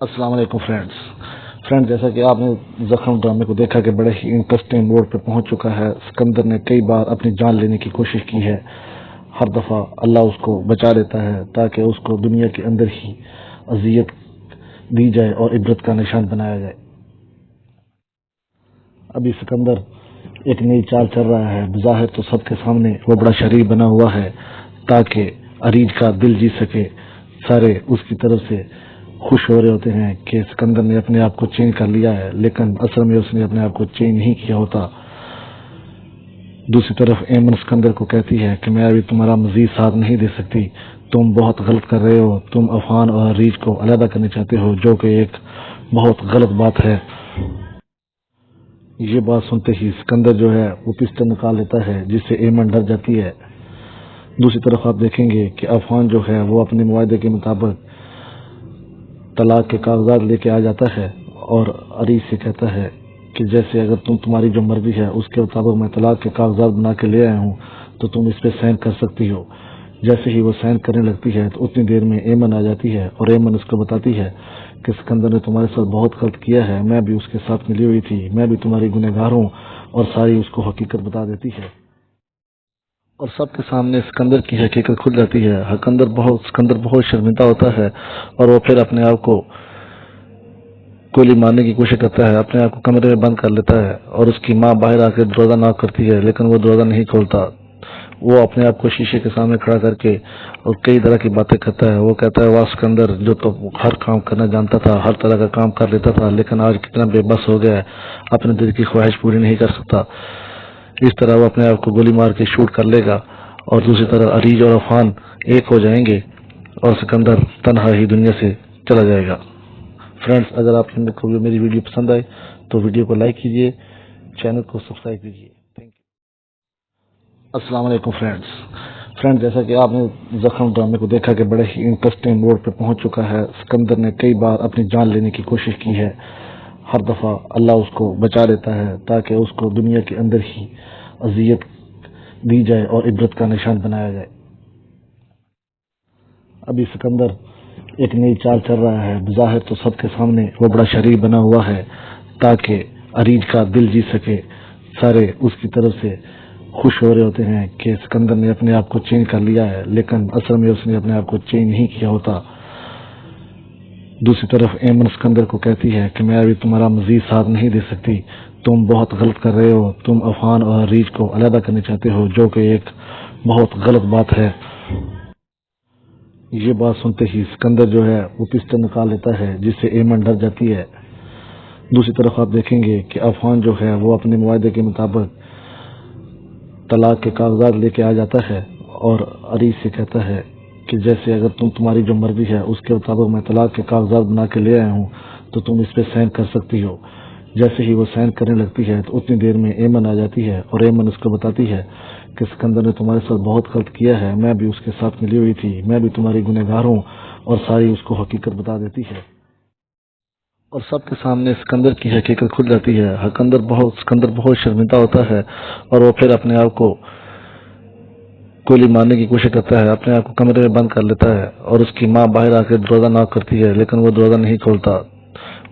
السلام علیکم فرینڈز، جیسا کہ آپ نے زخم ڈرامے کو دیکھا کہ بڑے ہی انٹرسٹنگ موڈ پہ پہنچ چکا ہے۔ سکندر نے کئی بار اپنی جان لینے کی کوشش کی ہے، ہر دفعہ اللہ اس کو بچا لیتا ہے تاکہ اس کو دنیا کے اندر ہی اذیت دی جائے اور عبرت کا نشان بنایا جائے۔ ابھی سکندر ایک نئی چال چل رہا ہے، بظاہر تو سب کے سامنے وہ بڑا شریر بنا ہوا ہے تاکہ اریج کا دل جیت سکے۔ سارے اس کی طرف سے خوش ہو رہے ہوتے ہیں کہ سکندر نے اپنے آپ کو چینج کر لیا ہے، لیکن اصل میں اس نے اپنے آپ کو چینج نہیں کیا ہوتا۔ دوسری طرف ایمن سکندر کو کہتی ہے کہ میں ابھی تمہارا مزید ساتھ نہیں دے سکتی، تم بہت غلط کر رہے ہو، تم عفان اور اریج کو علیحدہ کرنا چاہتے ہو، جو کہ ایک بہت غلط بات ہے۔ یہ بات سنتے ہی سکندر جو ہے وہ پسٹل نکال لیتا ہے، جس سے ایمن ڈر جاتی ہے۔ دوسری طرف آپ دیکھیں گے کہ عفان جو ہے وہ اپنے معاہدے کے مطابق طلاق کے کاغذات لے کے آ جاتا ہے اور اریج سے کہتا ہے کہ جیسے اگر تمہاری جو مرضی ہے اس کے مطابق میں طلاق کے کاغذات بنا کے لے آیا ہوں تو تم اس پہ سائن کر سکتی ہو۔ جیسے ہی وہ سائن کرنے لگتی ہے تو اتنی دیر میں ایمن آ جاتی ہے اور ایمن اس کو بتاتی ہے کہ سکندر نے تمہارے ساتھ بہت غلط کیا ہے، میں بھی اس کے ساتھ ملی ہوئی تھی، میں بھی تمہاری گنہگار ہوں، اور ساری اس کو حقیقت بتا دیتی ہے اور سب کے سامنے سکندر کی حقیقت کھل جاتی ہے۔ سکندر بہت شرمندہ ہوتا ہے اور وہ پھر اپنے آپ کو گولی مارنے کی کوشش کرتا ہے، اپنے آپ کو کمرے میں بند کر لیتا ہے اور اس کی ماں باہر آ کے دروازہ ناک کرتی ہے لیکن وہ دروازہ نہیں کھولتا۔ وہ اپنے آپ کو شیشے کے سامنے کھڑا کر کے اور کئی طرح کی باتیں کرتا ہے۔ وہ کہتا ہے واہ سکندر، جو تو ہر کام کرنا جانتا تھا، ہر طرح کا کام کر لیتا تھا، لیکن آج کتنا بے بس ہو گیا ہے، اپنے دل کی خواہش پوری نہیں کر سکتا۔ اس طرح وہ اپنے آپ کو گولی مار کے شوٹ کر لے گا اور دوسری طرف اریج اور عفان ایک ہو جائیں گے اور سکندر تنہا ہی دنیا سے چلا جائے گا۔ فرینڈز، اگر آپ کو میری ویڈیو پسند آئے تو ویڈیو کو لائک کیجیے، چینل کو سبسکرائب کیجیے۔ Thank you. السلام علیکم فرینڈز، جیسا کہ آپ نے زخم ڈرامے کو دیکھا کہ بڑے ہی انٹرسٹنگ موڈ پہ پہنچ چکا ہے۔ سکندر نے کئی بار اپنی جان لینے کی کوشش کی ہے، ہر دفعہ اللہ اس کو بچا لیتا ہے تاکہ اس کو دنیا کے اندر ہی اذیت دی جائے اور عبرت کا نشان بنایا جائے۔ ابھی سکندر ایک نئی چال چل رہا ہے، بظاہر تو سب کے سامنے وہ بڑا شریر بنا ہوا ہے تاکہ اریج کا دل جیت سکے۔ سارے اس کی طرف سے خوش ہو رہے ہوتے ہیں کہ سکندر نے اپنے آپ کو چینج کر لیا ہے، لیکن اصل میں اس نے اپنے آپ کو چینج نہیں کیا ہوتا۔ دوسری طرف ایمن سکندر کو کہتی ہے کہ میں ابھی تمہارا مزید ساتھ نہیں دے سکتی، تم بہت غلط کر رہے ہو، تم عفان اور اریج کو علیحدہ کرنا چاہتے ہو، جو کہ ایک بہت غلط بات ہے۔ یہ بات سنتے ہی سکندر جو ہے وہ پسٹل نکال لیتا ہے، جس سے ایمن ڈر جاتی ہے۔ دوسری طرف آپ دیکھیں گے کہ عفان جو ہے وہ اپنے معاہدے کے مطابق طلاق کے کاغذات لے کے آ جاتا ہے اور اریج سے کہتا ہے کہ جیسے اگر تمہاری جو مرضی ہے اس کے مطابق میں طلاق کے کاغذات بنا کے لے آیا ہوں تو تم اس پہ سائن کر سکتی ہو۔ جیسے ہی وہ سائن کرنے لگتی ہے تو اتنی دیر میں ایمن آ جاتی ہے اور ایمن اس کو بتاتی ہے کہ سکندر نے تمہارے ساتھ بہت غلط کیا ہے، میں بھی اس کے ساتھ ملی ہوئی تھی، میں بھی تمہاری گنہگار ہوں، اور ساری اس کو حقیقت بتا دیتی ہے اور سب کے سامنے سکندر کی حقیقت کھل جاتی ہے۔ سکندر بہت شرمندہ ہوتا ہے اور وہ پھر اپنے آپ کو گولی مارنے کی کوشش کرتا ہے، اپنے آپ کو کمرے میں بند کر لیتا ہے اور اس کی ماں باہر آ کے دروازہ ناک کرتی ہے لیکن وہ دروازہ نہیں کھولتا۔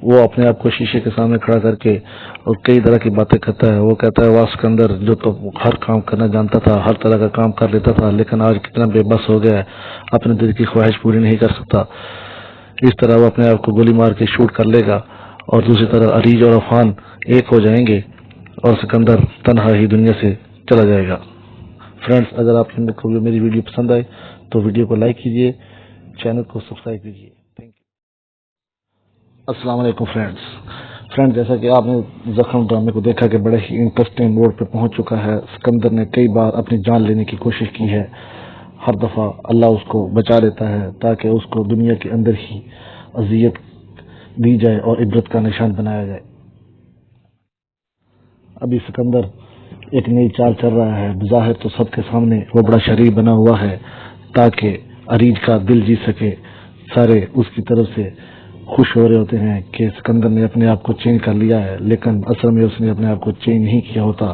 وہ اپنے آپ کو شیشے کے سامنے کھڑا کر کے اور کئی طرح کی باتیں کرتا ہے۔ وہ کہتا ہے واہ سکندر، جو تو ہر کام کرنا جانتا تھا، ہر طرح کا کام کر لیتا تھا، لیکن آج کتنا بے بس ہو گیا ہے، اپنے دل کی خواہش پوری نہیں کر سکتا۔ اس طرح وہ اپنے آپ کو گولی مار کے شوٹ کر لے گا اور دوسری طرف اریج اور عفان ایک ہو جائیں گے اور سکندر تنہا ہی دنیا سے چلا جائے گا۔ فرینڈز، اگر آپ کو میری ویڈیو پسند آئے تو ویڈیو کو لائک کیجیے، چینل کو سبسکرائب کیجیے۔ Thank you. السلام علیکم فرینڈز، جیسا کہ آپ نے زخم ڈرامے کو دیکھا کہ بڑے ہی انٹرسٹنگ موڈ پہ پہنچ چکا ہے۔ سکندر نے کئی بار اپنی جان لینے کی کوشش کی ہے، ہر دفعہ اللہ اس کو بچا لیتا ہے تاکہ اس کو دنیا کے اندر ہی اذیت دی جائے اور عبرت کا نشان بنایا جائے۔ ابھی سکندر ایک نئی چال چل رہا ہے، بظاہر تو سب کے سامنے وہ بڑا شریر بنا ہوا ہے تاکہ اریج کا دل جیت سکے۔ سارے اس کی طرف سے خوش ہو رہے ہوتے ہیں کہ سکندر نے اپنے آپ کو چینج کر لیا ہے، لیکن اصل میں اس نے اپنے آپ کو چینج نہیں کیا ہوتا۔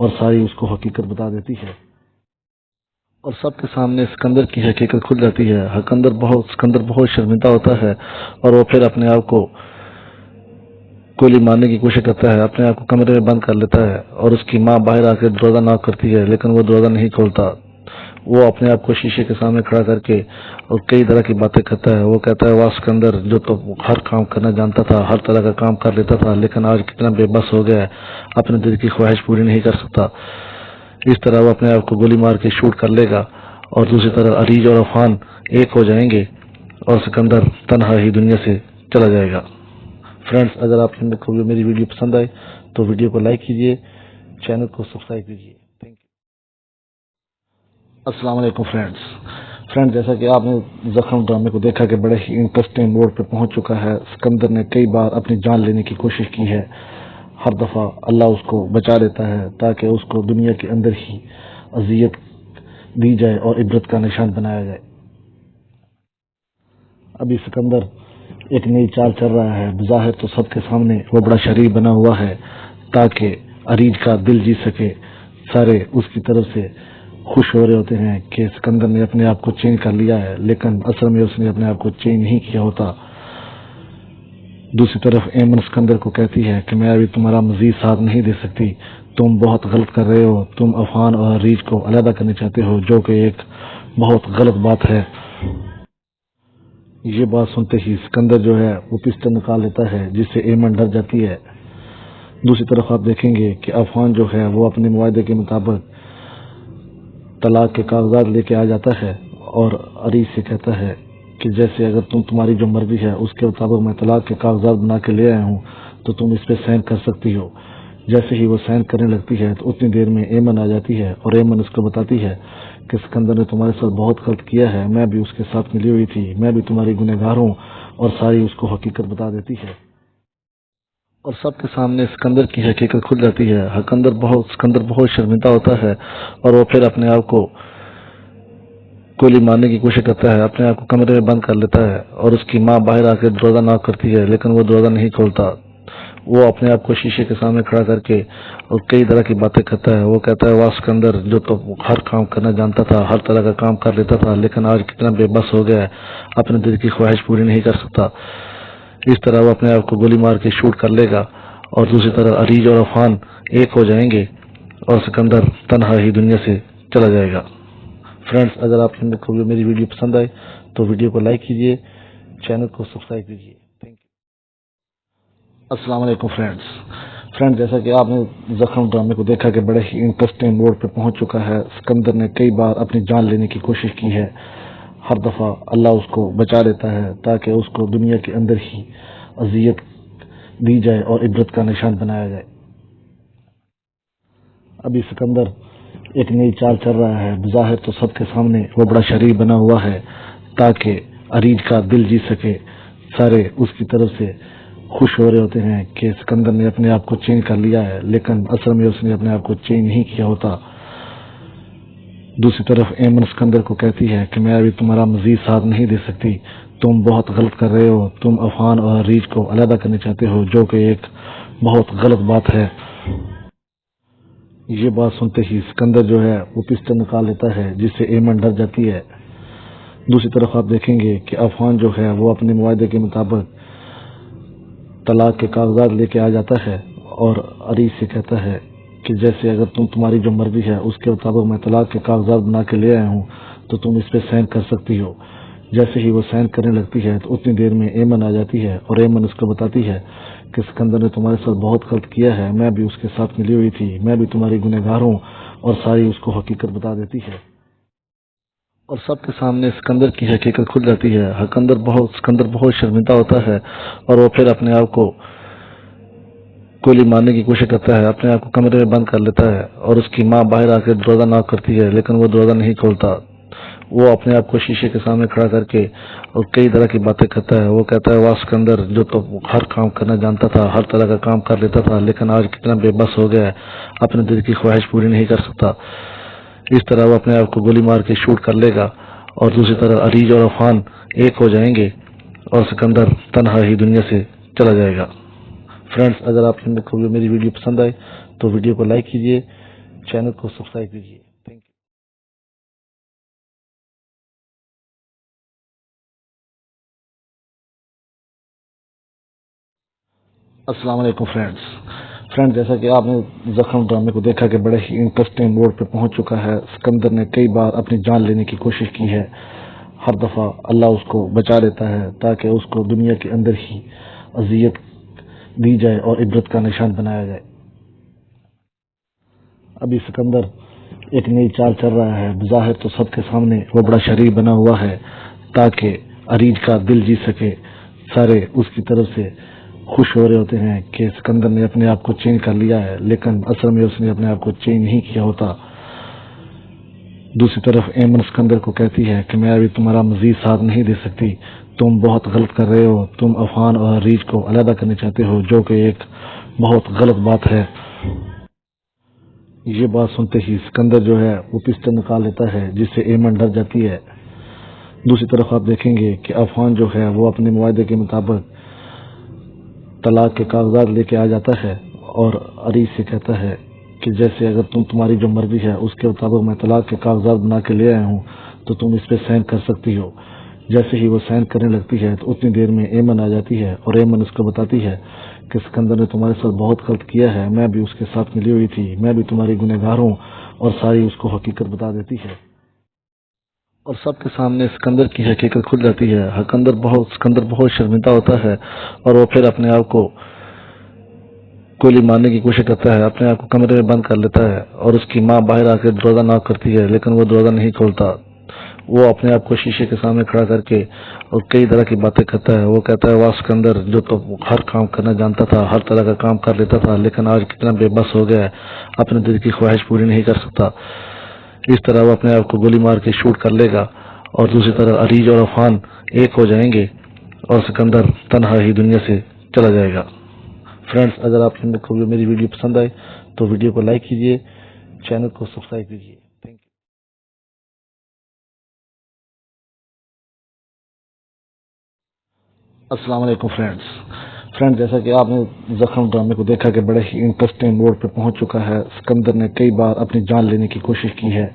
اور ساری اس کو حقیقت بتا دیتی ہے، اور سب کے سامنے سکندر کی حقیقت کھل جاتی ہے۔ سکندر بہت شرمندہ ہوتا ہے اور وہ پھر اپنے آپ کو گولی مارنے کی کوشش کرتا ہے، اپنے آپ کو کمرے میں بند کر لیتا ہے، اور اس کی ماں باہر آ کے دروازہ ناک کرتی ہے لیکن وہ دروازہ نہیں کھولتا۔ وہ اپنے آپ کو شیشے کے سامنے کھڑا کر کے اور کئی طرح کی باتیں کرتا ہے۔ وہ کہتا ہے، واہ سکندر، جو تو ہر کام کرنا جانتا تھا، ہر طرح کا کام کر لیتا تھا، لیکن آج کتنا بے بس ہو گیا ہے، اپنے دل کی خواہش پوری نہیں کر سکتا۔ اس طرح وہ اپنے آپ کو گولی مار کے شوٹ کر لے گا، اور دوسری طرف عریج اور عفان ایک ہو جائیں گے اور سکندر تنہا ہی دنیا سے چلا جائے گا۔ فرینڈز، اگر آپ کو میری ویڈیو پسند آئے تو ویڈیو کو لائک کیجیے، چینل کو سبسکرائب کیجیے۔ Thank you. السلام علیکم فرینڈز، جیسا کہ آپ نے زخم ڈرامے کو دیکھا کہ بڑے ہی انٹرسٹنگ موڈ پہ پہنچ چکا ہے۔ سکندر نے کئی بار اپنی جان لینے کی کوشش کی ہے، ہر دفعہ اللہ اس کو بچا لیتا ہے تاکہ اس کو دنیا کے اندر ہی اذیت دی جائے اور عبرت کا نشان بنایا جائے۔ ابھی سکندر ایک نئی چال چل رہا ہے، بظاہر تو سب کے سامنے وہ بڑا شریف بنا ہوا ہے تاکہ عریج کا دل جیت سکے۔ سارے اس کی طرف سے خوش ہو رہے ہوتے ہیں کہ سکندر نے اپنے آپ کو چینج کر لیا ہے، لیکن اصل میں اس نے اپنے آپ کو چینج نہیں کیا ہوتا۔ دوسری طرف ایمن سکندر کو کہتی ہے کہ میں ابھی تمہارا مزید ساتھ نہیں دے سکتی، تم بہت غلط کر رہے ہو، تم عفان اور عریج کو علیحدہ کرنا چاہتے ہو، جو کہ ایک بہت غلط بات ہے۔ یہ بات سنتے ہی سکندر جو ہے وہ پسٹل نکال لیتا ہے، جس سے ایمن ڈر جاتی ہے۔ دوسری طرف آپ دیکھیں گے کہ عفان جو ہے وہ اپنے معاہدے کے مطابق طلاق کے کاغذات لے کے آ جاتا ہے اور عریج سے کہتا ہے کہ جیسے اگر تمہاری جو مرضی ہے اس کے مطابق میں طلاق کے کاغذات بنا کے لے آیا ہوں تو تم اس پہ سائن کر سکتی ہو۔ جیسے ہی وہ سائن کرنے لگتی ہے تو اتنی دیر میں ایمن آ جاتی ہے اور ایمن اس کو بتاتی ہے کہ سکندر نے تمہارے ساتھ بہت غلط کیا ہے، میں بھی اس کے ساتھ ملی ہوئی تھی، میں بھی تمہاری گنہگار ہوں، اور ساری اس کو حقیقت بتا دیتی ہے، اور سب کے سامنے سکندر کی حقیقت کھل جاتی ہے۔ سکندر بہت شرمندہ ہوتا ہے اور وہ پھر اپنے آپ کو گولی مارنے کی کوشش کرتا ہے، اپنے آپ کو کمرے میں بند کر لیتا ہے، اور اس کی ماں باہر آ کے دروازہ ناک کرتی ہے لیکن وہ دروازہ نہیں کھولتا۔ وہ اپنے آپ کو شیشے کے سامنے کھڑا کر کے اور کئی طرح کی باتیں کرتا ہے۔ وہ کہتا ہے، واہ سکندر، جو تو ہر کام کرنا جانتا تھا، ہر طرح کا کام کر لیتا تھا، لیکن آج کتنا بے بس ہو گیا ہے، اپنے دل کی خواہش پوری نہیں کر سکتا۔ اس طرح وہ اپنے آپ کو گولی مار کے شوٹ کر لے گا، اور دوسری طرف عریج اور عفان ایک ہو جائیں گے اور سکندر تنہا ہی دنیا سے چلا جائے گا۔ فرینڈز، اگر آپ کو میری ویڈیو پسند آئے تو ویڈیو کو لائک کیجیے، چینل کو سبسکرائب کیجیے۔ Thank you. السلام علیکم فرینڈز، جیسا کہ آپ نے زخم ڈرامے کو دیکھا کہ بڑے ہی انٹرسٹنگ موڈ پہ پہنچ چکا ہے۔ سکندر نے کئی بار اپنی جان لینے کی کوشش کی ہے، ہر دفعہ اللہ اس کو بچا لیتا ہے تاکہ اس کو دنیا کے اندر ہی اذیت دی جائے اور عبرت کا نشان بنایا جائے۔ ابھی سکندر ایک نئی چال چل رہا ہے، بظاہر تو سب کے سامنے وہ بڑا شریف بنا ہوا ہے تاکہ عریج کا دل جیت سکے۔ سارے اس کی طرف سے خوش ہو رہے ہوتے ہیں کہ سکندر نے اپنے آپ کو چینج کر لیا ہے، لیکن اصل میں اس نے اپنے آپ کو چینج نہیں کیا ہوتا۔ دوسری طرف ایمن سکندر کو کہتی ہے کہ میں ابھی تمہارا مزید ساتھ نہیں دے سکتی، تم بہت غلط کر رہے ہو، تم عفان اور عریج کو علیحدہ کرنا چاہتے ہو، جو کہ ایک بہت غلط بات ہے۔ یہ بات سنتے ہی سکندر جو ہے وہ پسٹل نکال لیتا ہے، جس سے ایمن ڈر جاتی ہے۔ دوسری طرف آپ دیکھیں گے کہ عفان جو ہے وہ اپنے معاہدے کے مطابق طلاق کے کاغذات لے کے آ جاتا ہے اور عریج سے کہتا ہے کہ جیسے اگر تمہاری جو مرضی ہے اس کے مطابق میں طلاق کے کاغذات بنا کے لے آیا ہوں تو تم اس پہ سائن کر سکتی ہو۔ جیسے ہی وہ سائن کرنے لگتی ہے تو اتنی دیر میں ایمن آ جاتی ہے اور ایمن اس کو بتاتی ہے کہ سکندر نے تمہارے ساتھ بہت غلط کیا ہے، میں بھی اس کے ساتھ ملی ہوئی تھی، میں بھی تمہاری گنہگار ہوں، اور ساری اس کو حقیقت بتا دیتی ہے، اور سب کے سامنے سکندر کی حقیقت کھل جاتی ہے۔ سکندر بہت شرمندہ ہوتا ہے اور وہ پھر اپنے آپ کو گولی مارنے کی کوشش کرتا ہے، اپنے آپ کو کمرے میں بند کر لیتا ہے، اور اس کی ماں باہر آ کے دروازہ ناک کرتی ہے لیکن وہ دروازہ نہیں کھولتا۔ وہ اپنے آپ کو شیشے کے سامنے کھڑا کر کے اور کئی طرح کی باتیں کرتا ہے۔ وہ کہتا ہے، واہ سکندر، جو تو ہر کام کرنا جانتا تھا، ہر طرح کا کام کر لیتا تھا، لیکن آج کتنا بے بس ہو گیا ہے، اپنے دل کی خواہش پوری نہیں کر سکتا۔ اس طرح وہ اپنے آپ کو گولی مار کے شوٹ کر لے گا، اور دوسری طرف عریج اور عفان ایک ہو جائیں گے اور سکندر تنہا ہی دنیا سے چلا جائے گا۔ فرینڈز، اگر آپ کو میری ویڈیو پسند آئے تو ویڈیو کو لائک کیجیے، چینل کو سبسکرائب کیجیے. Thank you. السلام علیکم فرینڈز، جیسا کہ آپ نے زخم ڈرامے کو دیکھا کہ بڑے ہی انٹرسٹنگ موڈ پہ پہنچ چکا ہے. سکندر نے کئی بار اپنی جان لینے کی کوشش کی ہے. ہر دفعہ اللہ اس کو بچا لیتا ہے تاکہ اس کو دنیا کے اندر ہی اذیت دی جائے اور عبرت کا نشان بنایا جائے. ابھی سکندر ایک نئی چال چل رہا ہے. بظاہر تو سب کے سامنے وہ بڑا شریر بنا ہوا ہے تاکہ عریج کا دل جیت سکے. سارے اس کی طرف سے خوش ہو رہے ہوتے ہیں کہ سکندر نے اپنے آپ کو چینج کر لیا ہے، لیکن اصل میں اس نے اپنے آپ کو چینج نہیں کیا ہوتا. دوسری طرف ایمن سکندر کو کہتی ہے کہ میں ابھی تمہارا مزید ساتھ نہیں دے سکتی، تم بہت غلط کر رہے ہو، تم عفان اور عریج کو علیحدہ کرنا چاہتے ہو، جو کہ ایک بہت غلط بات ہے. یہ بات سنتے ہی سکندر جو ہے وہ پسٹل نکال لیتا ہے، جس سے ایمن ڈر جاتی ہے. دوسری طرف آپ دیکھیں گے کہ عفان جو ہے وہ اپنے معاہدے کے مطابق طلاق کے کاغذات لے کے آ جاتا ہے اور عریج سے کہتا ہے کہ جیسے اگر تمہاری جو مرضی ہے اس کے مطابق میں طلاق کے کاغذات بنا کے لے آیا ہوں تو تم اس پہ سائن کر سکتی ہو. جیسے ہی وہ سائن کرنے لگتی ہے تو اتنی دیر میں ایمن آ جاتی ہے اور ایمن اس کو بتاتی ہے کہ سکندر نے تمہارے ساتھ بہت غلط کیا ہے، میں بھی اس کے ساتھ ملی ہوئی تھی، میں بھی تمہاری گنہگار ہوں، اور ساری اس کو حقیقت بتا دیتی ہے. اور سب کے سامنے سکندر کی حقیقت کھل جاتی ہے. سکندر بہت شرمندہ ہوتا ہے اور وہ پھر اپنے آپ کو گولی مارنے کی کوشش کرتا ہے، اپنے آپ کو کمرے میں بند کر لیتا ہے اور اس کی ماں باہر آ کے دروازہ ناک کرتی ہے لیکن وہ دروازہ نہیں کھولتا. وہ اپنے آپ کو شیشے کے سامنے کھڑا کر کے اور کئی طرح کی باتیں کرتا ہے. وہ کہتا ہے واہ سکندر، جو تو ہر کام کرنا جانتا تھا، ہر طرح کا کام کر لیتا تھا، لیکن آج کتنا بے بس ہو گیا ہے، اپنے دل کی خواہش پوری نہیں کر سکتا. اس طرح وہ اپنے آپ کو گولی مار کے شوٹ کر لے گا اور دوسری طرف عریج اور عفان ایک ہو جائیں گے اور سکندر تنہا ہی دنیا سے چلا جائے گا. فرینڈز، اگر آپ کو میری ویڈیو پسند آئے تو ویڈیو کو لائک کیجیے، چینل کو سبسکرائب کیجیے. Thank you. السلام علیکم فرینڈز، جیسا کہ آپ نے زخم ڈرامے کو دیکھا کہ بڑے ہی انٹرسٹنگ موڈ پہ پہنچ چکا ہے. سکندر نے کئی بار اپنی جان لینے کی کوشش کی ہے.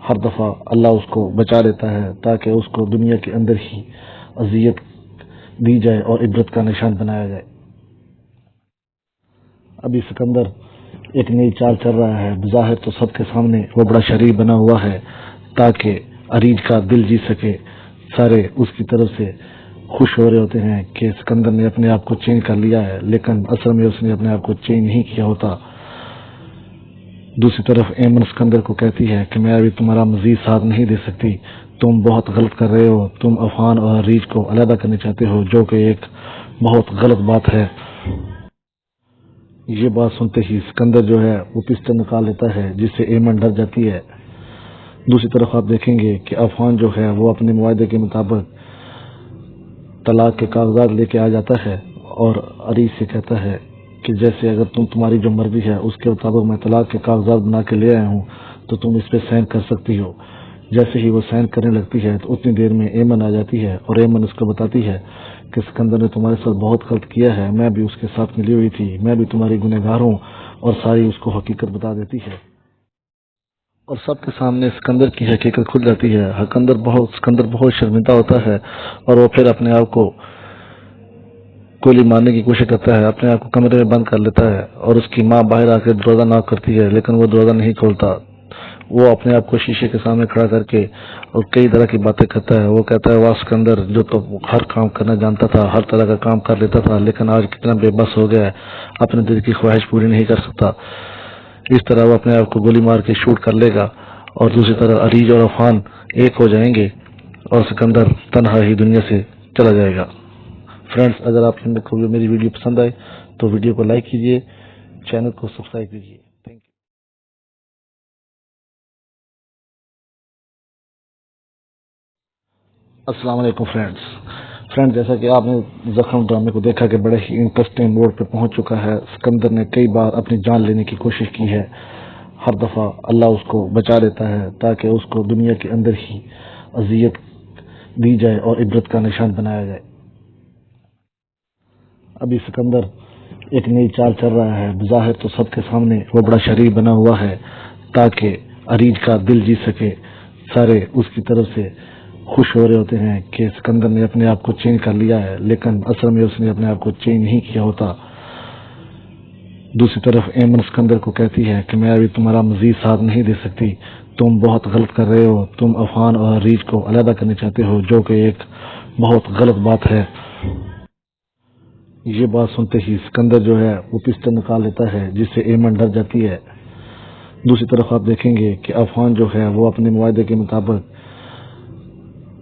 ہر دفعہ اللہ اس کو بچا لیتا ہے تاکہ اس کو دنیا کے اندر ہی اذیت دی جائے اور عبرت کا نشان بنایا جائے. ابھی سکندر ایک نئی چال چل رہا ہے. بظاہر تو سب کے سامنے وہ بڑا شریر بنا ہوا ہے تاکہ عریج کا دل جیت سکے. سارے اس کی طرف سے خوش ہو رہے ہوتے ہیں کہ سکندر نے اپنے آپ کو چینج کر لیا ہے، لیکن اصل میں اس نے اپنے آپ کو چینج نہیں کیا ہوتا. دوسری طرف ایمن سکندر کو کہتی ہے کہ میں ابھی تمہارا مزید ساتھ نہیں دے سکتی، تم بہت غلط کر رہے ہو، تم عفان اور عریج کو علیحدہ کرنا چاہتے ہو، جو کہ ایک بہت غلط بات ہے. یہ بات سنتے ہی سکندر جو ہے وہ پسٹل نکال لیتا ہے، جس سے ایمن ڈر جاتی ہے. دوسری طرف آپ دیکھیں گے کہ عفان جو ہے وہ اپنے معاہدے کے مطابق طلاق کے کاغذات لے کے آ جاتا ہے اور عریج سے کہتا ہے کہ جیسے اگر تمہاری جو مرضی ہے اس کے مطابق میں طلاق کے کاغذات بنا کے لے آیا ہوں تو تم اس پہ سائن کر سکتی ہو. جیسے ہی وہ سائن کرنے لگتی ہے تو اتنی دیر میں ایمن آ جاتی ہے اور ایمن اس کو بتاتی ہے کہ سکندر نے تمہارے ساتھ بہت غلط کیا ہے، میں بھی اس کے ساتھ ملی ہوئی تھی، میں بھی تمہاری گنہگار ہوں، اور ساری اس کو حقیقت بتا دیتی ہے. اور سب کے سامنے سکندر کی حقیقت کھل جاتی ہے. سکندر بہت شرمندہ ہوتا ہے اور وہ پھر اپنے آپ کو گولی مارنے کی کوشش کرتا ہے، اپنے آپ کو کمرے میں بند کر لیتا ہے اور اس کی ماں باہر آ کے دروازہ ناک کرتی ہے لیکن وہ دروازہ نہیں کھولتا. وہ اپنے آپ کو شیشے کے سامنے کھڑا کر کے اور کئی طرح کی باتیں کرتا ہے. وہ کہتا ہے واہ سکندر، جو تو ہر کام کرنا جانتا تھا، ہر طرح کا کام کر لیتا تھا، لیکن آج کتنا بے بس ہو گیا ہے، اپنے دل کی خواہش پوری نہیں کر سکتا. اس طرح وہ اپنے آپ کو گولی مار کے شوٹ کر لے گا اور دوسری طرف عریج اور عفان ایک ہو جائیں گے اور سکندر تنہا ہی دنیا سے چلا جائے گا. فرینڈز، اگر آپ کو میری ویڈیو پسند آئے تو ویڈیو کو لائک کیجیے، چینل کو سبسکرائب کیجیے. Thank you. السلام علیکم فرینڈز، جیسا کہ آپ نے زخم ڈرامے کو دیکھا کہ بڑے ہی انٹرسٹنگ موڈ پہ پہنچ چکا ہے. سکندر نے کئی بار اپنی جان لینے کی کوشش کی ہے. ہر دفعہ اللہ اس کو بچا لیتا ہے تاکہ اس کو دنیا کے اندر ہی اذیت دی جائے اور عبرت کا نشان بنایا جائے. ابھی سکندر ایک نئی چال چل رہا ہے. بظاہر تو سب کے سامنے وہ بڑا شریر بنا ہوا ہے تاکہ عریج کا دل جیت سکے۔ سارے اس کی طرف سے خوش ہو رہے ہوتے ہیں کہ سکندر نے اپنے آپ کو چینج کر لیا ہے، لیکن اصل میں اس نے اپنے آپ کو چینج نہیں کیا ہوتا۔ دوسری طرف ایمن سکندر کو کہتی ہے کہ میں ابھی تمہارا مزید ساتھ نہیں دے سکتی، تم بہت غلط کر رہے ہو، تم عفان اور عریج کو علیحدہ کرنا چاہتے ہو، جو کہ ایک بہت غلط بات ہے۔ یہ بات سنتے ہی سکندر جو ہے وہ پستل نکال لیتا ہے، جس سے ایمن ڈر جاتی ہے۔ دوسری طرف آپ دیکھیں گے کہ عفان جو ہے وہ اپنے معاہدے کے مطابق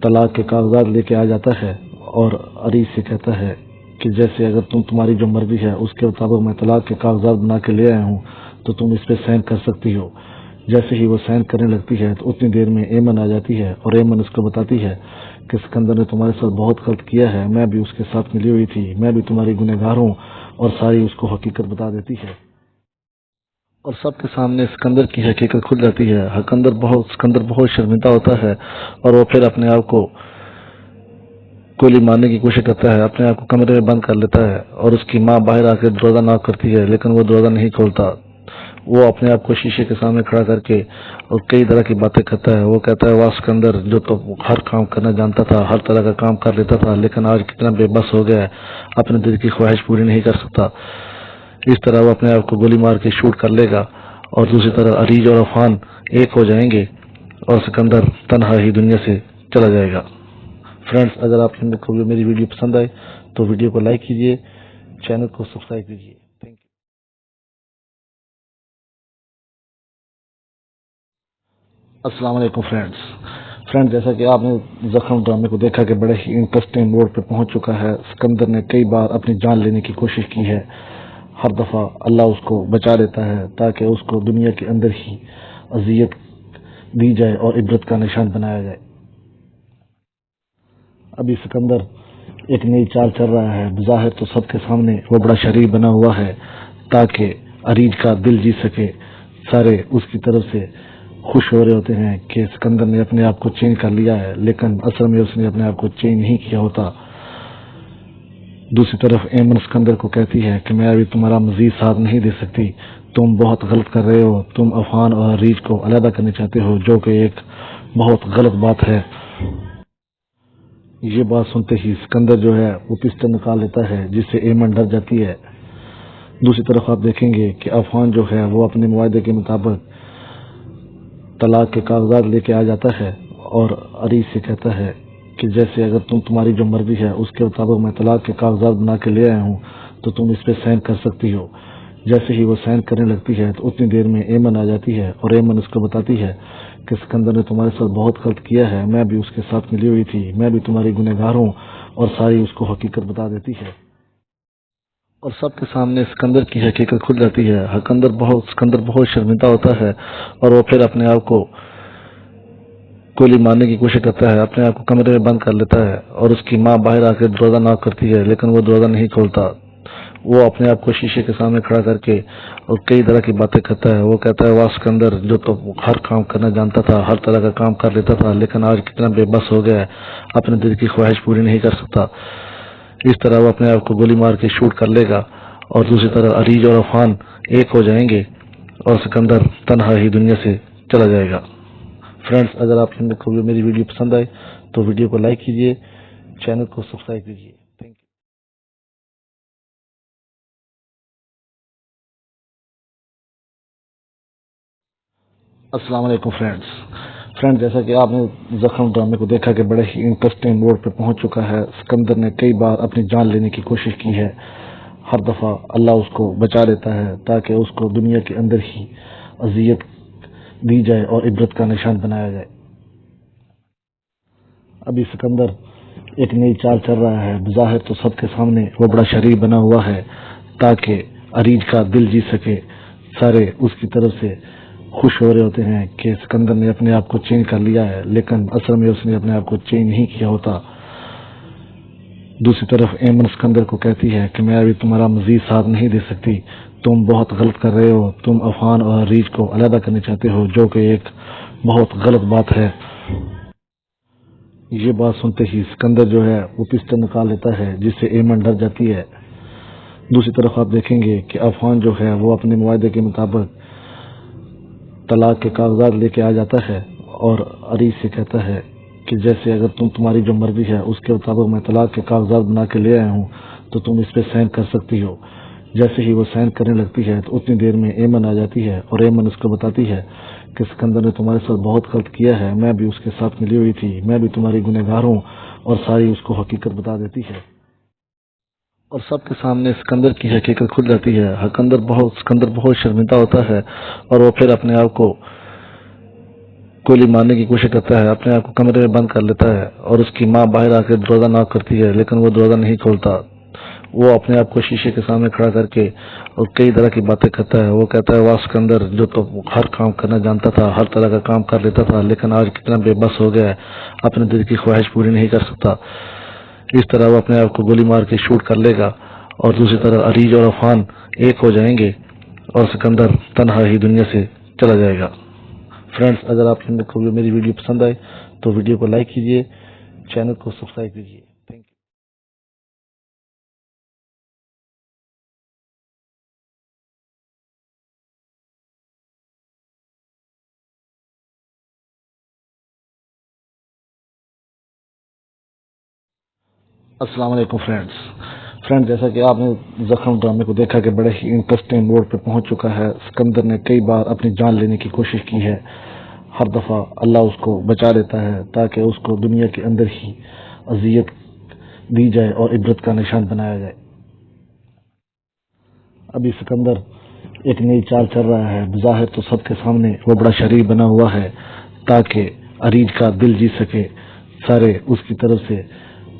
طلاق کے کاغذات لے کے آ جاتا ہے اور عریج سے کہتا ہے کہ جیسے اگر تمہاری جو مرضی ہے اس کے مطابق میں طلاق کے کاغذات بنا کے لے آیا ہوں تو تم اس پہ سائن کر سکتی ہو۔ جیسے ہی وہ سائن کرنے لگتی ہے تو اتنی دیر میں ایمن آ جاتی ہے اور ایمن اس کو بتاتی ہے کہ سکندر نے تمہارے ساتھ بہت غلط کیا ہے، میں بھی اس کے ساتھ ملی ہوئی تھی، میں بھی تمہاری گنہگار ہوں، اور ساری اس کو حقیقت بتا دیتی ہے اور سب کے سامنے سکندر کی حقیقت کھل جاتی ہے۔ سکندر بہت شرمندہ ہوتا ہے اور وہ پھر اپنے آپ کو گولی مارنے کی کوشش کرتا ہے، اپنے آپ کو کمرے میں بند کر لیتا ہے اور اس کی ماں باہر آ کے دروازہ ناک کرتی ہے لیکن وہ دروازہ نہیں کھولتا۔ وہ اپنے آپ کو شیشے کے سامنے کھڑا کر کے اور کئی طرح کی باتیں کرتا ہے۔ وہ کہتا ہے واہ سکندر، جو تو ہر کام کرنا جانتا تھا، ہر طرح کا کام کر لیتا تھا، لیکن آج کتنا بے بس ہو گیا ہے، اپنے دل کی خواہش پوری نہیں کر سکتا۔ اس طرح وہ اپنے آپ کو گولی مار کے شوٹ کر لے گا اور دوسری طرف عریج اور عفان ایک ہو جائیں گے اور سکندر تنہا ہی دنیا سے چلا جائے گا۔ فرینڈز، اگر آپ کو میری ویڈیو پسند آئے تو ویڈیو کو لائک کیجیے، چینل کو سبسکرائب کیجیے۔ Thank you. السلام علیکم فرینڈز، جیسا کہ آپ نے زخم ڈرامے کو دیکھا کہ بڑے ہی انٹرسٹنگ موڑ پہ پہنچ چکا ہے۔ سکندر نے کئی بار اپنی جان لینے کی کوشش کی ہے، ہر دفعہ اللہ اس کو بچا لیتا ہے تاکہ اس کو دنیا کے اندر ہی اذیت دی جائے اور عبرت کا نشان بنایا جائے۔ ابھی سکندر ایک نئی چال چل رہا ہے، بظاہر تو سب کے سامنے وہ بڑا شریر بنا ہوا ہے تاکہ عریج کا دل جیت سکے۔ سارے اس کی طرف سے خوش ہو رہے ہوتے ہیں کہ سکندر نے اپنے آپ کو چینج کر لیا ہے، لیکن اصل میں اس نے اپنے آپ کو چینج نہیں کیا ہوتا۔ دوسری طرف ایمن سکندر کو کہتی ہے کہ میں ابھی تمہارا مزید ساتھ نہیں دے سکتی، تم بہت غلط کر رہے ہو، تم عفان اور عریج کو علیحدہ کرنا چاہتے ہو، جو کہ ایک بہت غلط بات ہے۔ یہ بات سنتے ہی سکندر جو ہے وہ پستل نکال لیتا ہے، جس سے ایمن ڈر جاتی ہے۔ دوسری طرف آپ دیکھیں گے کہ عفان جو ہے وہ اپنے معاہدے کے مطابق طلاق کے کاغذات لے کے آ جاتا ہے اور عریج سے کہتا ہے کہ جیسے اگر تمہاری جو مرضی ہے اس کے مطابق میں طلاق کے کاغذات بنا کے لے آیا ہوں تو تم اس پہ سائن کر سکتی ہو۔ جیسے ہی وہ سائن کرنے لگتی ہے تو اتنی دیر میں ایمن آ جاتی ہے اور ایمن اس کو بتاتی ہے کہ سکندر نے تمہارے ساتھ بہت غلط کیا ہے، میں بھی اس کے ساتھ ملی ہوئی تھی، میں بھی تمہاری گنہگار ہوں، اور ساری اس کو حقیقت بتا دیتی ہے اور سب کے سامنے سکندر کی حقیقت کھل جاتی ہے۔ سکندر بہت شرمندہ ہوتا ہے اور وہ پھر اپنے آپ کو گولی مارنے کی کوشش کرتا ہے، اپنے آپ کو کمرے میں بند کر لیتا ہے اور اس کی ماں باہر آ کے دروازہ ناک کرتی ہے لیکن وہ دروازہ نہیں کھولتا۔ وہ اپنے آپ کو شیشے کے سامنے کھڑا کر کے اور کئی طرح کی باتیں کرتا ہے۔ وہ کہتا ہے واہ سکندر، جو تو ہر کام کرنا جانتا تھا، ہر طرح کا کام کر لیتا تھا، لیکن آج کتنا بے بس ہو گیا ہے، اپنے دل کی خواہش پوری نہیں کر سکتا۔ اس طرح وہ اپنے آپ کو گولی مار کے شوٹ کر لے گا اور دوسری طرف عریج اور عفان ایک ہو جائیں گے اور سکندر تنہا ہی دنیا سے چلا جائے گا۔ فرینڈز، اگر آپ کو میری ویڈیو پسند آئے تو ویڈیو کو لائک کیجیے، چینل کو سبسکرائب کیجیے۔ Thank you. السلام علیکم فرینڈز، جیسا کہ آپ نے زخم ڈرامے کو دیکھا کہ بڑے ہی انٹرسٹنگ موڑ پہ پہنچ چکا ہے۔ سکندر نے کئی بار اپنی جان لینے کی کوشش کی ہے، ہر دفعہ اللہ اس کو بچا لیتا ہے تاکہ اس کو دنیا کے اندر ہی اذیت دی جائے اور عبرت کا نشان بنایا جائے۔ ابھی سکندر ایک نئی چال چل رہا ہے، بظاہر تو سب کے سامنے وہ بڑا شریر بنا ہوا ہے تاکہ عریج کا دل جیت سکے۔ سارے اس کی طرف سے خوش ہو رہے ہوتے ہیں کہ سکندر نے اپنے آپ کو چینج کر لیا ہے، لیکن اصل میں اس نے اپنے آپ کو چینج نہیں کیا ہوتا۔ دوسری طرف ایمن سکندر کو کہتی ہے کہ میں ابھی تمہارا مزید ساتھ نہیں دے سکتی، تم بہت غلط کر رہے ہو، تم عفان اور عریج کو علیحدہ کرنا چاہتے ہو، جو کہ ایک بہت غلط بات ہے۔ یہ بات سنتے ہی سکندر جو ہے وہ پستل نکال لیتا ہے، جس سے ایمن ڈر جاتی ہے۔ دوسری طرف آپ دیکھیں گے کہ عفان جو ہے وہ اپنے معاہدے کے مطابق طلاق کے کاغذات لے کے آ جاتا ہے اور عریض سے کہتا ہے کہ جیسے اگر تمہاری جو مرضی ہے اس کے مطابق میں طلاق کے کاغذات بنا کے لے آیا ہوں تو تم اس پہ سائن کر سکتی ہو۔ جیسے ہی وہ سائن کرنے لگتی ہے تو اتنی دیر میں ایمن آ جاتی ہے اور ایمن اس کو بتاتی ہے کہ سکندر نے تمہارے ساتھ بہت غلط کیا ہے، میں بھی اس کے ساتھ ملی ہوئی تھی، میں بھی تمہاری گنہگار ہوں، اور ساری اس کو حقیقت بتا دیتی ہے اور سب کے سامنے سکندر کی حقیقت کھل جاتی ہے۔ سکندر بہت شرمندہ ہوتا ہے اور وہ پھر اپنے آپ کو گولی مارنے کی کوشش کرتا ہے، اپنے آپ کو کمرے میں بند کر لیتا ہے اور اس کی ماں باہر آ کے دروازہ ناک کرتی ہے لیکن وہ دروازہ نہیں کھولتا۔ وہ اپنے آپ کو شیشے کے سامنے کھڑا کر کے اور کئی طرح کی باتیں کرتا ہے۔ وہ کہتا ہے، واہ سکندر، جو تو ہر کام کرنا جانتا تھا، ہر طرح کا کام کر لیتا تھا، لیکن آج کتنا بے بس ہو گیا ہے، اپنے دل کی خواہش پوری نہیں کر سکتا۔ اس طرح وہ اپنے آپ کو گولی مار کے شوٹ کر لے گا اور دوسری طرف عریج اور عفان ایک ہو جائیں گے اور سکندر تنہا ہی دنیا سے چلا جائے گا۔ فرینڈز، اگر آپ کو میری ویڈیو پسند آئے تو ویڈیو کو لائک کیجیے، چینل کو سبسکرائب کیجیے۔ Thank you. السلام علیکم فرینڈز، جیسا کہ آپ نے زخم ڈرامے کو دیکھا کہ بڑے ہی انٹرسٹنگ موڈ پہ پہنچ چکا ہے۔ سکندر نے کئی بار اپنی جان لینے کی کوشش کی ہے، ہر دفعہ اللہ اس کو بچا لیتا ہے تاکہ اس کو دنیا کے اندر ہی اذیت دی جائے اور عبرت کا نشان بنایا جائے۔ ابھی سکندر ایک نئی چال چل رہا ہے، بظاہر تو سب کے سامنے وہ بڑا شریر بنا ہوا ہے تاکہ عریج کا دل جیت سکے۔ سارے اس کی طرف سے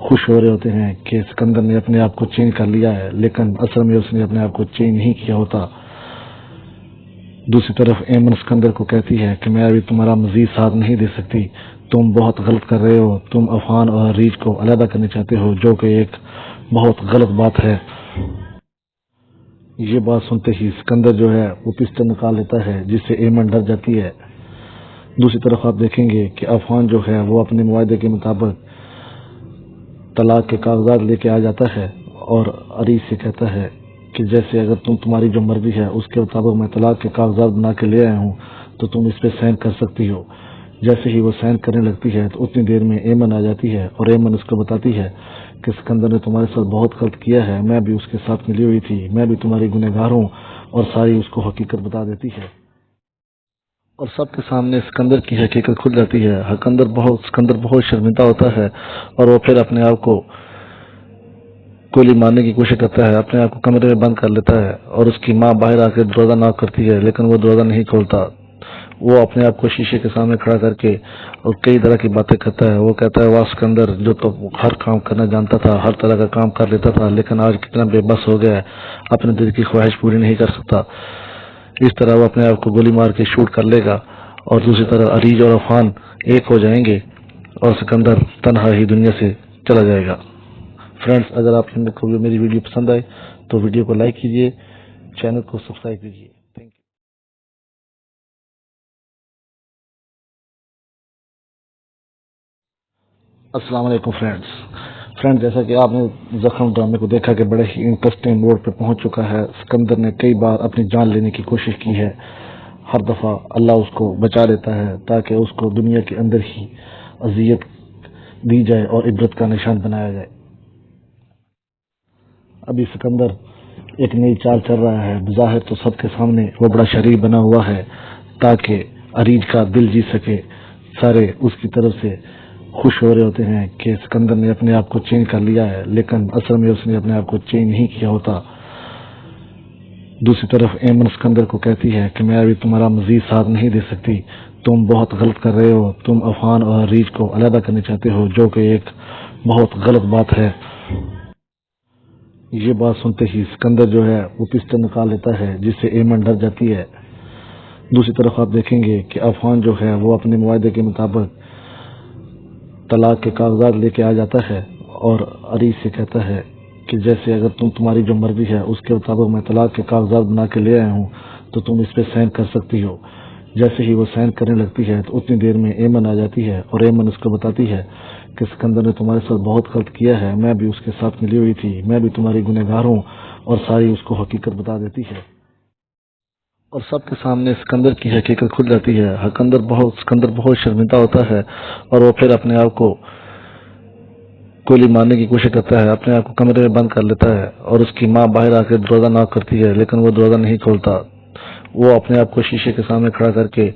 خوش ہو رہے ہوتے ہیں کہ سکندر نے اپنے آپ کو چینج کر لیا ہے، لیکن اصل میں اس نے اپنے آپ کو چینج نہیں کیا ہوتا۔ دوسری طرف ایمن سکندر کو کہتی ہے کہ میں ابھی تمہارا مزید ساتھ نہیں دے سکتی، تم بہت غلط کر رہے ہو، تم عفان اور عریج کو علیحدہ کرنا چاہتے ہو، جو کہ ایک بہت غلط بات ہے۔ یہ بات سنتے ہی سکندر جو ہے وہ پسٹل نکال لیتا ہے، جس سے ایمن ڈر جاتی ہے۔ دوسری طرف آپ دیکھیں گے کہ عفان جو ہے وہ اپنے معاہدے کے مطابق طلاق کے کاغذات لے کے آ جاتا ہے اور عریض سے کہتا ہے کہ جیسے اگر تمہاری جو مرضی ہے اس کے مطابق میں طلاق کے کاغذات بنا کے لے آیا ہوں تو تم اس پہ سائن کر سکتی ہو۔ جیسے ہی وہ سائن کرنے لگتی ہے تو اتنی دیر میں ایمن آ جاتی ہے اور ایمن اس کو بتاتی ہے کہ سکندر نے تمہارے ساتھ بہت غلط کیا ہے، میں بھی اس کے ساتھ ملی ہوئی تھی، میں بھی تمہاری گنہگار ہوں، اور ساری اس کو حقیقت بتا دیتی ہے اور سب کے سامنے سکندر کی حقیقت کھل جاتی ہے۔ سکندر بہت شرمندہ ہوتا ہے اور وہ پھر اپنے آپ کو گولی مارنے کی کوشش کرتا ہے، اپنے آپ کو کمرے میں بند کر لیتا ہے اور اس کی ماں باہر آ کے دروازہ ناک کرتی ہے لیکن وہ دروازہ نہیں کھولتا۔ وہ اپنے آپ کو شیشے کے سامنے کھڑا کر کے اور کئی طرح کی باتیں کرتا ہے۔ وہ کہتا ہے، واہ سکندر، جو تو ہر کام کرنا جانتا تھا، ہر طرح کا کام کر لیتا تھا، لیکن آج کتنا بے بس ہو گیا ہے، اپنے دل کی خواہش پوری نہیں کر سکتا۔ اس طرح وہ اپنے آپ کو گولی مار کے شوٹ کر لے گا اور دوسری طرف عریج اور عفان ایک ہو جائیں گے اور سکندر تنہا ہی دنیا سے چلا جائے گا۔ فرینڈز، اگر آپ کو میری ویڈیو پسند آئے تو ویڈیو کو لائک کیجیے، چینل کو سبسکرائب کیجیے۔ Thank you. السلام علیکم فرینڈز، جیسا کہ آپ نے زخم ڈرامے کو دیکھا کہ بڑے ہی انٹرسٹنگ موڈ پہ پہنچ چکا ہے۔ سکندر نے کئی بار اپنی جان لینے کی کوشش کی ہے، ہر دفعہ اللہ اس کو بچا لیتا ہے تاکہ اس کو دنیا کے اندر ہی اذیت دی جائے اور عبرت کا نشان بنایا جائے۔ ابھی سکندر ایک نئی چال چل رہا ہے، بظاہر تو سب کے سامنے وہ بڑا شریر بنا ہوا ہے تاکہ عریج کا دل جیت سکے۔ سارے اس کی طرف سے خوش ہو رہے ہوتے ہیں کہ سکندر نے اپنے آپ کو چینج کر لیا ہے، لیکن اصل میں اس نے اپنے آپ کو چینج نہیں کیا ہوتا۔ دوسری طرف ایمن سکندر کو کہتی ہے کہ میں ابھی تمہارا مزید ساتھ نہیں دے سکتی، تم بہت غلط کر رہے ہو، تم عفان اور عریج کو علیحدہ کرنا چاہتے ہو، جو کہ ایک بہت غلط بات ہے۔ یہ بات سنتے ہی سکندر جو ہے وہ پسٹل نکال لیتا ہے، جس سے ایمن ڈر جاتی ہے۔ دوسری طرف آپ دیکھیں گے کہ عفان جو ہے وہ اپنے معاہدے کے مطابق طلاق کے کاغذات لے کے آ جاتا ہے اور عریض سے کہتا ہے کہ جیسے اگر تمہاری جو مرضی ہے اس کے مطابق میں طلاق کے کاغذات بنا کے لے آیا ہوں تو تم اس پہ سائن کر سکتی ہو۔ جیسے ہی وہ سائن کرنے لگتی ہے تو اتنی دیر میں ایمن آ جاتی ہے اور ایمن اس کو بتاتی ہے کہ سکندر نے تمہارے ساتھ بہت غلط کیا ہے، میں بھی اس کے ساتھ ملی ہوئی تھی، میں بھی تمہاری گنہگار ہوں، اور ساری اس کو حقیقت بتا دیتی ہے اور سب کے سامنے سکندر کی حقیقت کھل جاتی ہے۔ سکندر بہت شرمندہ ہوتا ہے اور وہ پھر اپنے آپ کو گولی مارنے کی کوشش کرتا ہے، اپنے آپ کو کمرے میں بند کر لیتا ہے اور اس کی ماں باہر آ کے دروازہ ناک کرتی ہے لیکن وہ دروازہ نہیں کھولتا۔ وہ اپنے آپ کو شیشے کے سامنے کھڑا کر کے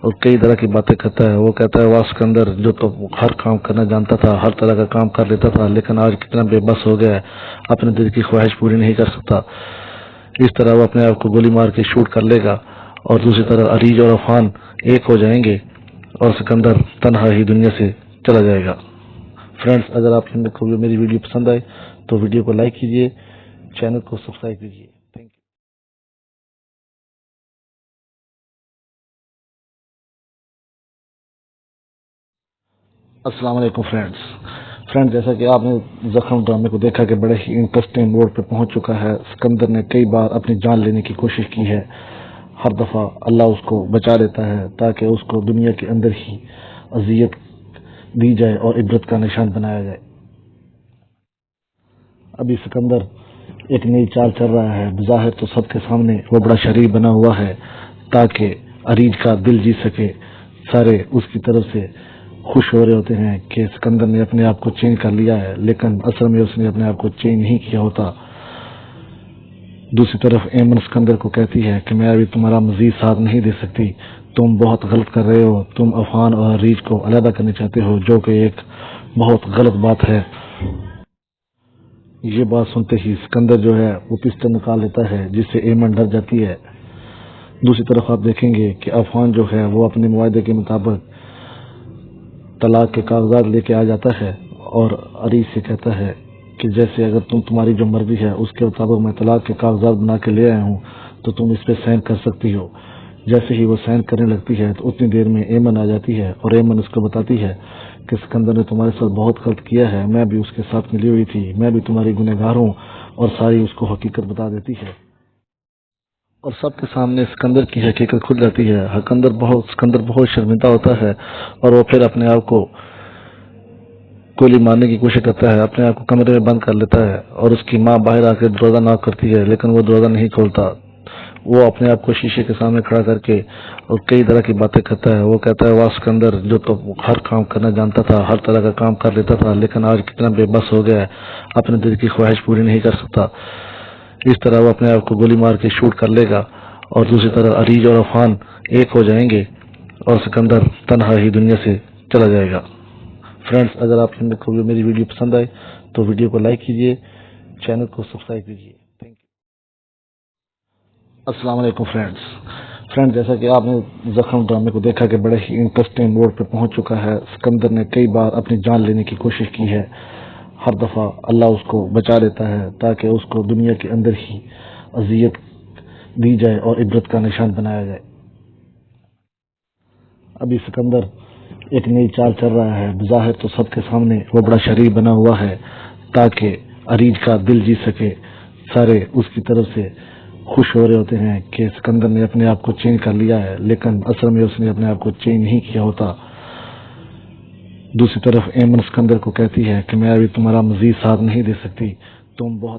اور کئی طرح کی باتیں کرتا ہے۔ وہ کہتا ہے واہ سکندر، جو تو ہر کام کرنا جانتا تھا، ہر طرح کا کام کر لیتا تھا، لیکن آج کتنا بے بس ہو گیا ہے، اپنے دل کی خواہش پوری نہیں کر سکتا۔ اس طرح وہ اپنے آپ کو گولی مار کے شوٹ کر لے گا اور دوسری طرف عریج اور عفان ایک ہو جائیں گے اور سکندر تنہا ہی دنیا سے چلا جائے گا۔ فرینڈز، اگر آپ کو میری ویڈیو پسند آئے تو ویڈیو کو لائک کیجیے، چینل کو سبسکرائب کیجیے۔ Thank you. السلام علیکم فرینڈز، جیسا کہ آپ نے زخم ڈرامے کو دیکھا کہ بڑے ہی انٹرسٹنگ موڈ پہ پہنچ چکا ہے۔ سکندر نے کئی بار اپنی جان لینے کی کوشش کی ہے، ہر دفعہ اللہ اس کو بچا لیتا ہے تاکہ اس کو دنیا کے اندر ہی اذیت دی جائے اور عبرت کا نشان بنایا جائے۔ ابھی سکندر ایک نئی چال چل رہا ہے، بظاہر تو سب کے سامنے وہ بڑا شریف بنا ہوا ہے تاکہ عریج کا دل جیت سکے۔ سارے اس کی طرف سے خوش ہو رہے ہوتے ہیں کہ سکندر نے اپنے آپ کو چینج کر لیا ہے، لیکن اصل میں اس نے اپنے آپ کو چینج نہیں کیا ہوتا۔ دوسری طرف ایمن سکندر کو کہتی ہے کہ میں ابھی تمہارا مزید ساتھ نہیں دے سکتی، تم بہت غلط کر رہے ہو، تم عفان اور عریج کو علیحدہ کرنا چاہتے ہو، جو کہ ایک بہت غلط بات ہے۔ یہ بات سنتے ہی سکندر جو ہے وہ پستل نکال لیتا ہے، جس سے ایمن ڈر جاتی ہے۔ دوسری طرف آپ دیکھیں گے کہ عفان جو ہے وہ اپنے معاہدے کے مطابق طلاق کے کاغذات لے کے آ جاتا ہے اور عریج سے کہتا ہے کہ جیسے اگر تمہاری جو مرضی ہے اس کے مطابق میں طلاق کے کاغذات بنا کے لے آیا ہوں تو تم اس پہ سائن کر سکتی ہو۔ جیسے ہی وہ سائن کرنے لگتی ہے تو اتنی دیر میں ایمن آ جاتی ہے اور ایمن اس کو بتاتی ہے کہ سکندر نے تمہارے ساتھ بہت غلط کیا ہے، میں بھی اس کے ساتھ ملی ہوئی تھی، میں بھی تمہاری گنہگار ہوں، اور ساری اس کو حقیقت بتا دیتی ہے اور سب کے سامنے سکندر کی حقیقت کھل جاتی ہے۔ سکندر بہت شرمندہ ہوتا ہے اور وہ پھر اپنے آپ کو گولی مارنے کی کوشش کرتا ہے، اپنے آپ کو کمرے میں بند کر لیتا ہے اور اس کی ماں باہر آ کے دروازہ ناک کرتی ہے لیکن وہ دروازہ نہیں کھولتا۔ وہ اپنے آپ کو شیشے کے سامنے کھڑا کر کے اور کئی طرح کی باتیں کرتا ہے۔ وہ کہتا ہے واہ سکندر، جو تو ہر کام کرنا جانتا تھا، ہر طرح کا کام کر لیتا تھا، لیکن آج کتنا بے بس ہو گیا ہے، اپنے دل کی خواہش پوری نہیں کر سکتا۔ اس طرح وہ اپنے آپ کو گولی مار کے شوٹ کر لے گا اور دوسری طرف عریج اور عفان ایک ہو جائیں گے اور سکندر تنہا ہی دنیا سے چلا جائے گا۔ فرینڈز، اگر آپ کو میری ویڈیو پسند آئے تو ویڈیو کو لائک کیجیے، چینل کو سبسکرائب کیجیے۔ Thank you. السلام علیکم فرینڈز، جیسا کہ آپ نے زخم ڈرامے کو دیکھا کہ بڑے ہی انٹرسٹنگ موڈ پہ پہنچ چکا ہے۔ سکندر نے کئی بار اپنی جان لینے کی کوشش کی ہے، ہر دفعہ اللہ اس کو بچا لیتا ہے تاکہ اس کو دنیا کے اندر ہی اذیت دی جائے اور عبرت کا نشان بنایا جائے۔ ابھی سکندر ایک نئی چال چل رہا ہے، بظاہر تو سب کے سامنے وہ بڑا شریف بنا ہوا ہے تاکہ عریج کا دل جیت سکے۔ سارے اس کی طرف سے خوش ہو رہے ہوتے ہیں کہ سکندر نے اپنے آپ کو چینج کر لیا ہے، لیکن اصل میں اس نے اپنے آپ کو چینج نہیں کیا ہوتا۔ دوسری طرف ایمن سکندر کو کہتی ہے کہ میں ابھی تمہارا مزید ساتھ نہیں دے سکتی، تم بہت